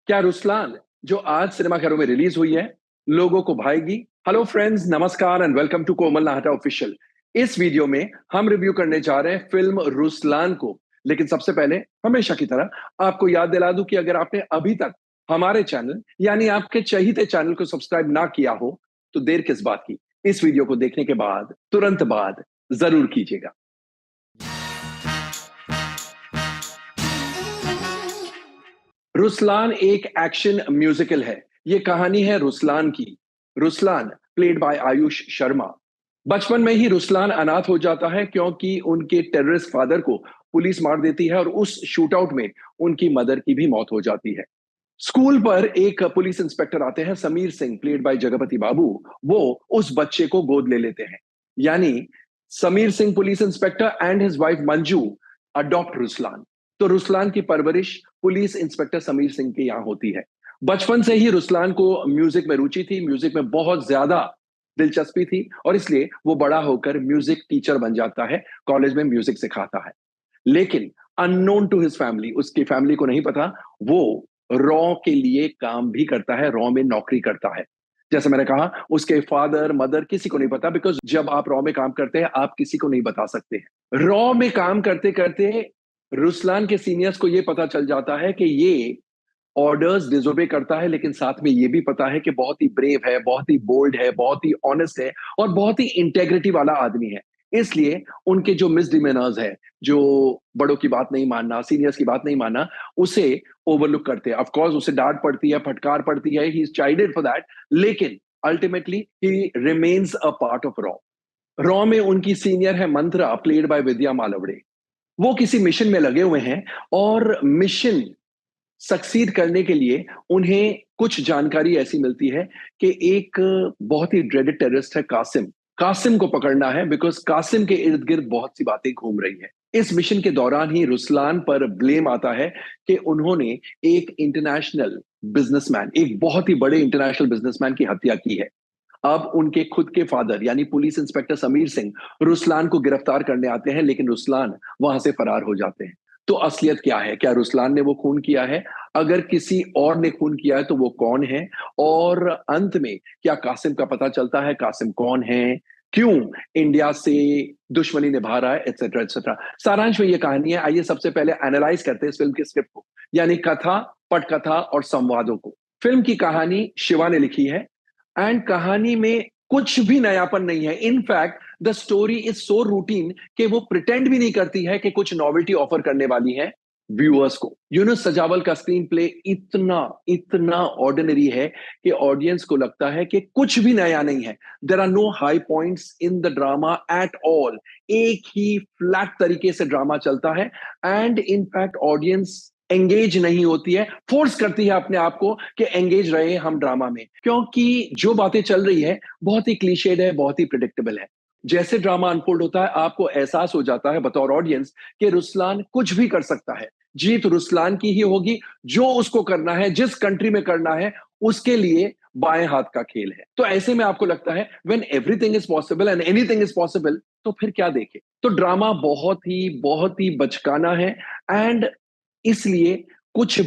क्या रुस्लान जो आज सिनेमाघरों में रिलीज हुई है लोगों को भाएगी? हेलो फ्रेंड्स, नमस्कार and welcome to Komal Nahata official. इस वीडियो में हम रिव्यू करने जा रहे हैं फिल्म रुस्लान को। लेकिन सबसे पहले हमेशा की तरह आपको याद दिला दूं कि अगर आपने अभी तक हमारे चैनल यानी आपके चहीते चैनल को सब्सक्राइब ना किया हो तो देर किस बात की, इस वीडियो को देखने के बाद तुरंत बाद जरूर कीजिएगा। रुस्लान एक एक्शन म्यूजिकल है। ये कहानी है रुस्लान की। Ruslan played by Ayush Sharma. बचपन में ही रुस्लान अनाथ हो जाता है क्योंकि उनके टेररिस्ट फादर को पुलिस मार देती है और उस शूटआउट में उनकी मदर की भी मौत हो जाती है। स्कूल पर एक पुलिस इंस्पेक्टर आते हैं, समीर सिंह प्लेड बाय जगपति बाबू। वो उस बच्चे को गोद ले लेते हैं, यानी Sameer Singh police inspector and his wife Manju adopt Ruslan. तो रुस्लान की परवरिश पुलिस इंस्पेक्टर समीर सिंह के यहाँ होती है। बचपन से ही रुस्लान को म्यूजिक में रुचि थी, म्यूजिक में बहुत ज्यादा दिलचस्पी थी और इसलिए वो बड़ा होकर म्यूजिक टीचर बन जाता है, कॉलेज में म्यूजिक सिखाता है। लेकिन अननोन टू हिज फैमिली, उसकी फैमिली को नहीं पता, वो रॉ के लिए काम भी करता है, रॉ में नौकरी करता है। जैसे मैंने कहा, उसके फादर मदर किसी को नहीं पता, बिकॉज जब आप रॉ में काम करते हैं आप किसी को नहीं बता सकते हैं। रॉ में काम करते करते रुस्लान के सीनियर्स को यह पता चल जाता है कि ये ऑर्डर्स डिसोबे करता है, लेकिन साथ में ये भी पता है कि बहुत ही ब्रेव है, बहुत ही बोल्ड है, बहुत ही ऑनेस्ट है और बहुत ही इंटेग्रिटी वाला आदमी है। इसलिए उनके जो मिसडिमेनर्स है, जो बड़ों की बात नहीं मानना, सीनियर्स की बात नहीं मानना, उसे ओवरलुक करते हैं। ऑफ कोर्स उसे डांट पड़ती है, फटकार पड़ती है, ही इज चाइल्डेड फॉर दैट, लेकिन ultimately he remains a part of raw. Raw में उनकी सीनियर है मंत्रा प्लेड बाय विद्या मालवड़े। वो किसी मिशन में लगे हुए हैं और मिशन सक्सीड करने के लिए उन्हें कुछ जानकारी ऐसी मिलती है कि एक बहुत ही ड्रेडेड टेररिस्ट है कासिम। कासिम को पकड़ना है बिकॉज कासिम के इर्द गिर्द बहुत सी बातें घूम रही है। इस मिशन के दौरान ही रुस्लान पर ब्लेम आता है कि उन्होंने एक इंटरनेशनल बिजनेसमैन, एक बहुत ही बड़े इंटरनेशनल बिजनेसमैन की हत्या की है। अब उनके खुद के फादर यानी police inspector Sameer Singh Ruslan को गिरफ्तार करने आते हैं, लेकिन रुस्लान वहां से फरार हो जाते हैं। तो असलियत क्या है? क्या रुस्लान ने वो खून किया है? अगर किसी और ने खून किया है तो वो कौन है? और अंत में क्या कासिम का पता चलता है? कासिम कौन है, क्यों इंडिया से दुश्मनी निभा रहा है, एटसेट्रा एटसेट्रा। सारांश में ये कहानी है। आइए सबसे पहले एनालाइज करते हैं इस फिल्म के स्क्रिप्ट को, यानी कथा, पटकथा और संवादों को। फिल्म की कहानी शिवा ने लिखी है एंड कहानी में कुछ भी नयापन नहीं है। In fact the story is so routine कि वो प्रिटेंड भी नहीं करती है कि कुछ नॉवेल्टी ऑफर करने वाली है व्यूअर्स को। यूनुस सजावल का स्क्रीन प्ले इतना इतना ऑर्डिनरी है कि ऑडियंस को लगता है कि कुछ भी नया नहीं है। There are no high points in the drama at all. एक ही फ्लैट तरीके से ड्रामा चलता है एंड इनफैक्ट ऑडियंस एंगेज नहीं होती है, फोर्स करती है अपने आप को कि एंगेज रहे हम ड्रामा में, क्योंकि जो बातें चल रही है बहुत ही क्लीशेड है, बहुत ही प्रिडिक्टेबल है। जैसे ड्रामा अनफोल्ड होता है आपको एहसास हो जाता है बतौर ऑडियंस कि रुस्लान कुछ भी कर सकता है, जीत रुस्लान की ही होगी। जो उसको करना है, जिस कंट्री में करना है, उसके लिए बाएं हाथ का खेल है। तो ऐसे में आपको लगता है when everything is possible and anything is possible, तो फिर क्या देखे। तो ड्रामा बहुत ही बचकाना है एंड इसलिए कुछ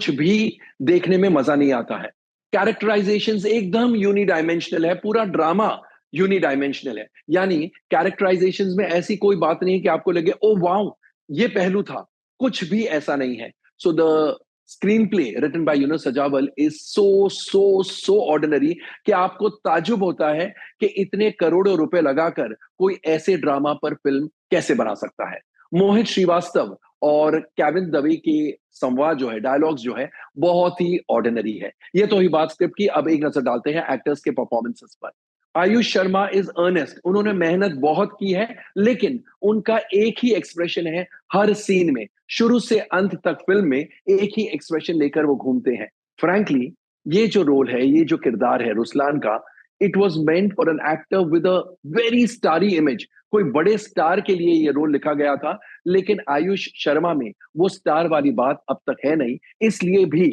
भी देखने में मजा नहीं आता है। कैरेक्टराइजेशंस एकदम यूनिडायमेंशनल है, पूरा ड्रामा यूनिडायमेंशनल है। यानी कैरेक्टराइजेशंस में ऐसी कोई बात नहीं कि आपको लगे ओ वाओ ये पहलू था, कुछ भी ऐसा नहीं है। So the screenplay written by Yunus Sajawal is so ordinary कि आपको ताजुब होता है कि इतने करोड़ों रुपए लगाकर कोई ऐसे ड्रामा पर फिल्म कैसे बना सकता है। मोहित श्रीवास्तव और केविन दवे के संवाद जो है, डायलॉग्स जो है, बहुत ही ऑर्डिनरी है। ये तो ही बात स्क्रिप्ट की। अब एक नजर डालते हैं एक्टर्स के परफॉर्मेंसेस पर। आयुष शर्मा इज अर्नेस्ट, उन्होंने मेहनत बहुत की है, लेकिन उनका एक ही एक्सप्रेशन है हर सीन में, शुरू से अंत तक फिल्म में एक ही एक्सप्रेशन लेकर वो घूमते हैं। फ्रैंकली ये जो रोल है, ये जो किरदार है रुस्लान का, it was meant for an actor with a very starry image. कोई बड़े स्टार के लिए ये रोल लिखा गया था, लेकिन आयुष शर्मा में वो स्टार वाली बात अब तक है नहीं, इसलिए भी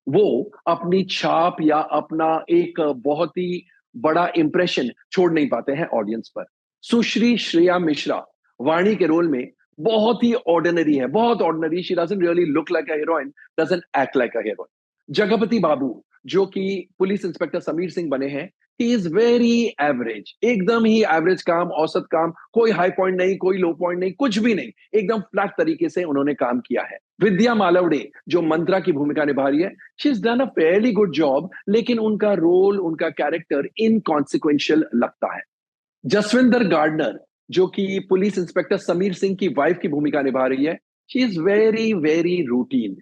वो अपनी छाप या अपना एक बहुत ही बड़ा इंप्रेशन छोड़ नहीं पाते हैं ऑडियंस पर। सुश्री श्रेया मिश्रा वाणी के रोल में बहुत ही ऑर्डिनरी है, बहुत ordinary. She doesn't really look like a heroine, doesn't act like a heroine. Jagapati Babu जो कि पुलिस इंस्पेक्टर समीर सिंह बने हैं, ही इज वेरी एवरेज, एकदम ही एवरेज काम, औसत काम, कोई हाई पॉइंट नहीं, कोई लो पॉइंट नहीं, कुछ भी नहीं, एकदम फ्लैट तरीके से उन्होंने काम किया है। विद्या मालवडे जो मंत्रा की भूमिका निभा रही है, she is done a fairly good job, लेकिन उनका रोल, उनका कैरेक्टर इनकॉन्सिक्वेंशियल लगता है। जसविंदर गार्डनर जो कि पुलिस इंस्पेक्टर समीर सिंह की वाइफ की भूमिका निभा रही है, she is very very routine.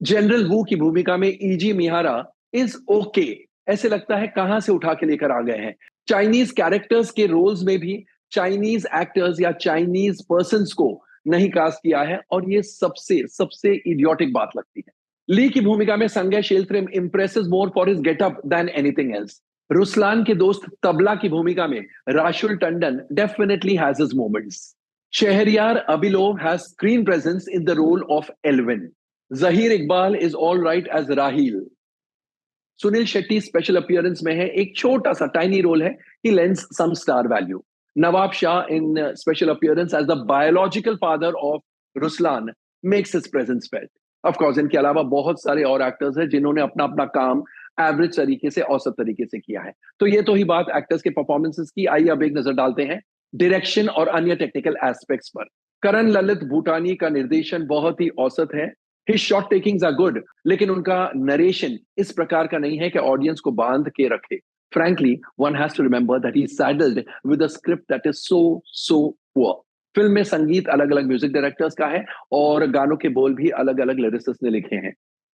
General Wu की भूमिका में ईजी मिहारा इज ओके, ऐसे लगता है कहां से उठा के लेकर आ गए हैं। चाइनीज कैरेक्टर्स के रोल्स में भी चाइनीज एक्टर्स या चाइनीज पर्सन्स को नहीं कास्ट किया है, और ये सबसे सबसे इडियोटिक बात लगती है। ली की भूमिका में संजय शेल्त्रिम impresses more for his getup than anything else. Ruslan के दोस्त तबला की भूमिका में Rashul Tandon definitely has his moments. Shahriyar Abilov has screen presence in the role of Alvin. Zaheer Iqbal is all right as Raheel. Suniel Shetty special appearance में है, एक छोटा सा टाइनी रोल है, he lends some star value. Nawab Shah in special appearance as the biological father of Ruslaan makes his presence felt. Of course इनके अलावा बहुत सारे और एक्टर्स हैं जिन्होंने अपना अपना काम एवरेज तरीके से, औसत तरीके से किया है। तो ये तो ही बात एक्टर्स के परफॉर्मेंसेस की। आइए अब एक नजर डालते हैं डायरेक्शन और अन्य टेक्निकल एस्पेक्ट्स पर। करण ललित भूटानी का निर्देशन बहुत ही औसत है। His shot takings are good, लेकिन उनका नरेशन इस प्रकार का नहीं है कि ऑडियंस को बांध के रखे। Frankly, one has to remember that he's saddled with a script that is so poor. Film में संगीत अलग अलग म्यूजिक डायरेक्टर्स का है और गानों के बोल भी अलग अलग लिरिसिस्ट ने लिखे हैं।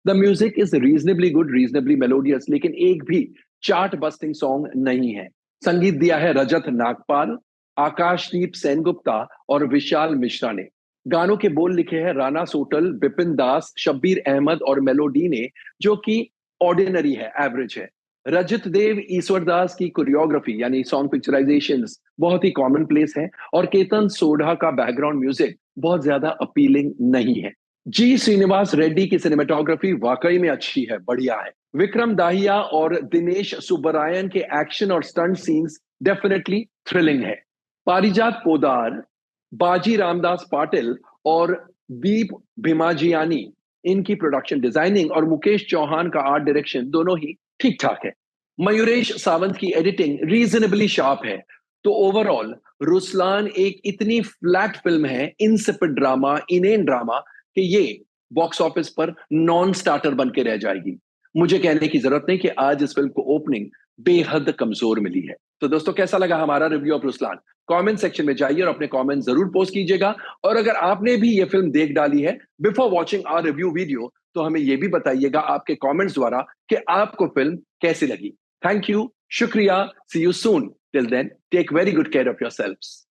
The music is reasonably good, reasonably melodious, लेकिन एक भी चार्ट बस्टिंग सॉन्ग नहीं है। संगीत दिया है रजत नागपाल, आकाशदीप सेनगुप्ता और विशाल मिश्रा ने। गानों के बोल लिखे हैं राणा सोटल, बिपिन दास, शब्बीर अहमद और मेलोडी ने, जो कि ऑर्डिनरी है, एवरेज है। रजित देव, ईश्वर दास की कोरियोग्राफी यानी सॉन्ग पिक्चराइजेशन बहुत ही कॉमन प्लेस है, और केतन सोढ़ा का बैकग्राउंड म्यूजिक बहुत ज्यादा अपीलिंग नहीं है। जी श्रीनिवास रेड्डी की सिनेमेटोग्राफी वाकई में अच्छी है, बढ़िया है। विक्रम दाहिया और दिनेश सुब्बरायन के एक्शन और स्टंट सीन्स डेफिनेटली थ्रिलिंग है। पारिजात पोदार, बाजी रामदास पाटिल और दीप भीमाजियानी, इनकी प्रोडक्शन डिजाइनिंग और मुकेश चौहान का आर्ट डायरेक्शन दोनों ही ठीक ठाक है। मयूरेश सावंत की एडिटिंग रीजनेबली शार्प है। तो ओवरऑल रुसलान एक इतनी फ्लैट फिल्म है, इनसिपिड ड्रामा, इनेन ड्रामा, कि ये बॉक्स ऑफिस पर नॉन स्टार्टर बन के रह जाएगी। मुझे कहने की जरूरत नहीं कि आज इस फिल्म को ओपनिंग बेहद कमजोर मिली है। तो दोस्तों, कैसा लगा हमारा review of Ruslaan? Comment section में जाइए और अपने कमेंट जरूर पोस्ट कीजिएगा। और अगर आपने भी ये फिल्म देख डाली है before watching our review video, तो हमें यह भी बताइएगा आपके कमेंट्स द्वारा कि आपको फिल्म कैसी लगी। थैंक यू, शुक्रिया, see you soon. Till then, take very good care of yourselves.